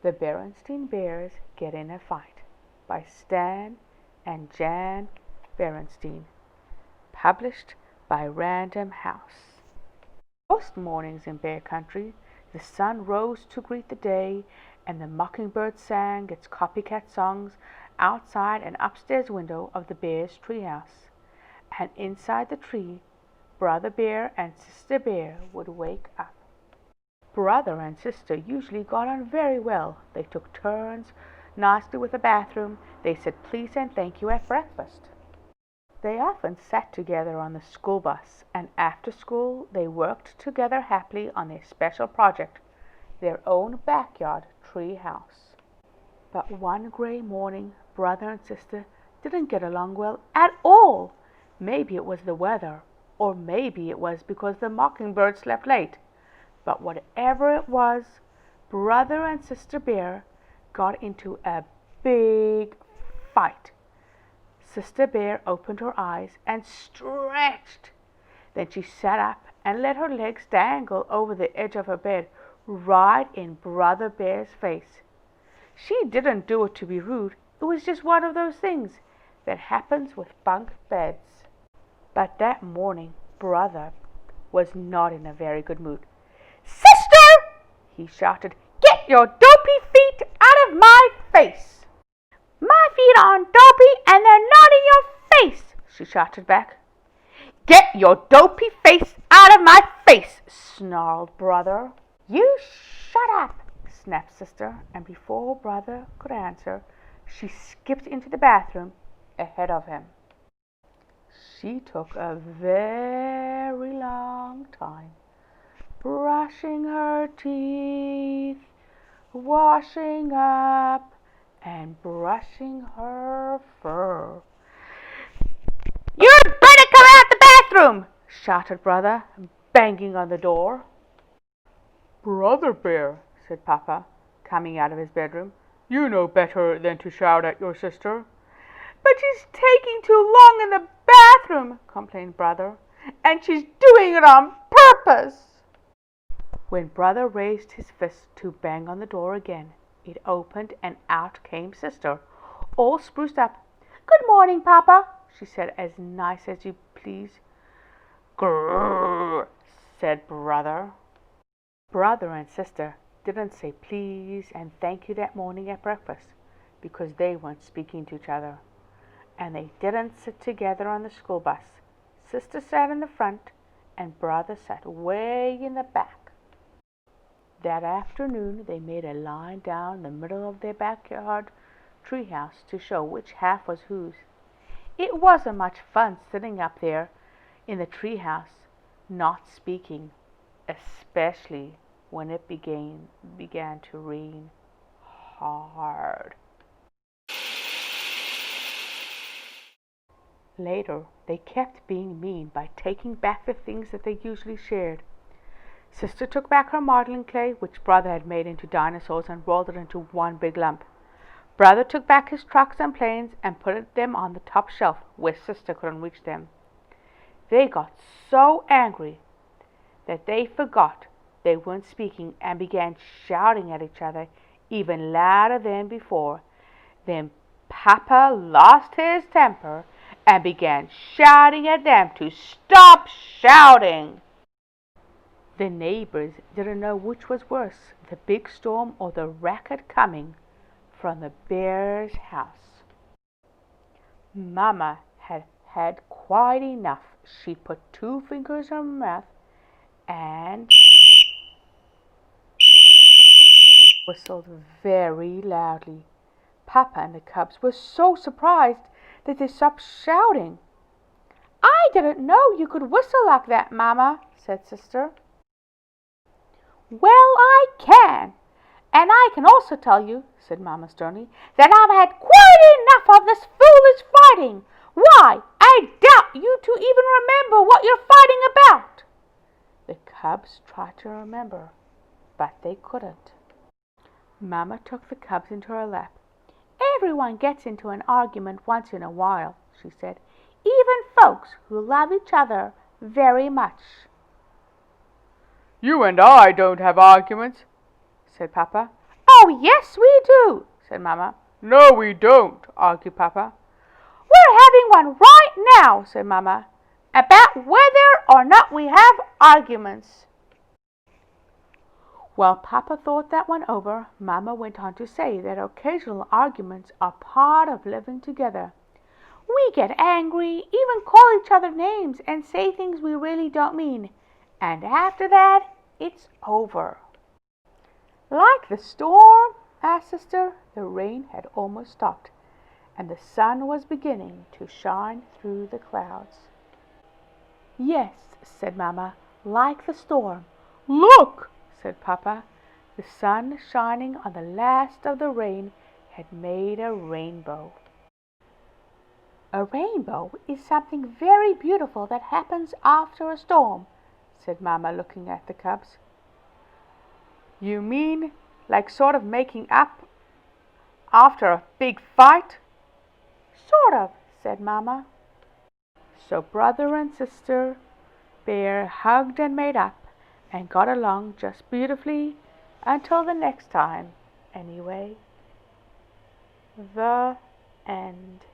The Berenstain Bears Get in a Fight by Stan and Jan Berenstain. Published by Random House. Most mornings in Bear Country, the sun rose to greet the day, and the mockingbird sang its copycat songs outside an upstairs window of the bear's treehouse. And inside the tree, Brother Bear and Sister Bear would wake up. Brother and sister usually got on very well. They took turns nicely with the bathroom. They said please and thank you at breakfast. They often sat together on the school bus, and after school they worked together happily on their special project, their own backyard tree house. But one gray morning, brother and sister didn't get along well at all. Maybe it was the weather, or maybe it was because the mockingbird slept late. But whatever it was, Brother and Sister Bear got into a big fight. Sister Bear opened her eyes and stretched. Then she sat up and let her legs dangle over the edge of her bed, right in Brother Bear's face. She didn't do it to be rude. It was just one of those things that happens with bunk beds. But that morning, Brother was not in a very good mood. "Sister!" he shouted. "Get your dopey feet out of my face!" "My feet aren't dopey, and they're not in your face," she shouted back. "Get your dopey face out of my face!" snarled Brother. "You shut up!" snapped Sister, and before Brother could answer, she skipped into the bathroom ahead of him. She took a very long time, brushing her teeth, washing up, and brushing her fur. "You'd better come out the bathroom!" shouted Brother, banging on the door. "Brother Bear," said Papa, coming out of his bedroom, "you know better than to shout at your sister." "But she's taking too long in the bathroom," complained Brother, "and she's doing it on purpose." When Brother raised his fist to bang on the door again, it opened and out came Sister, all spruced up. "Good morning, Papa," she said, as nice as you please. "Grrr," said Brother. Brother and Sister didn't say please and thank you that morning at breakfast because they weren't speaking to each other. And they didn't sit together on the school bus. Sister sat in the front and Brother sat way in the back. That afternoon they made a line down the middle of their backyard treehouse to show which half was whose. It wasn't much fun sitting up there in the treehouse, not speaking, especially when it began to rain hard. Later, they kept being mean by taking back the things that they usually shared. Sister took back her modeling clay, which Brother had made into dinosaurs, and rolled it into one big lump. Brother took back his trucks and planes and put them on the top shelf where Sister couldn't reach them. They got so angry that they forgot they weren't speaking and began shouting at each other even louder than before. Then Papa lost his temper and began shouting at them to stop shouting. The neighbors didn't know which was worse, the big storm or the racket coming from the bear's house. Mama had had quite enough. She put 2 fingers in her mouth and whistled very loudly. Papa and the cubs were so surprised that they stopped shouting. "I didn't know you could whistle like that, Mama," said Sister. "Well, I can. And I can also tell you," said Mama sternly, "that I've had quite enough of this foolish fighting. Why, I doubt you to even remember what you're fighting about." The cubs tried to remember, but they couldn't. Mama took the cubs into her lap. "Everyone gets into an argument once in a while," she said, "even folks who love each other very much." "You and I don't have arguments," said Papa. "Oh, yes, we do," said Mama. "No, we don't," argued Papa. "We're having one right now," said Mama, "about whether or not we have arguments." While Papa thought that one over, Mama went on to say that occasional arguments are part of living together. We get angry, even call each other names, and say things we really don't mean. And after that, it's over. "Like the storm?" asked Sister. The rain had almost stopped, and the sun was beginning to shine through the clouds. "Yes," said Mama, "like the storm." "Look!" said Papa. The sun, shining on the last of the rain, had made a rainbow. "A rainbow is something very beautiful that happens after a storm," said Mama, looking at the cubs. "You mean like sort of making up after a big fight?" "Sort of," said Mama. So Brother and Sister Bear hugged and made up, and got along just beautifully until the next time, anyway. The end.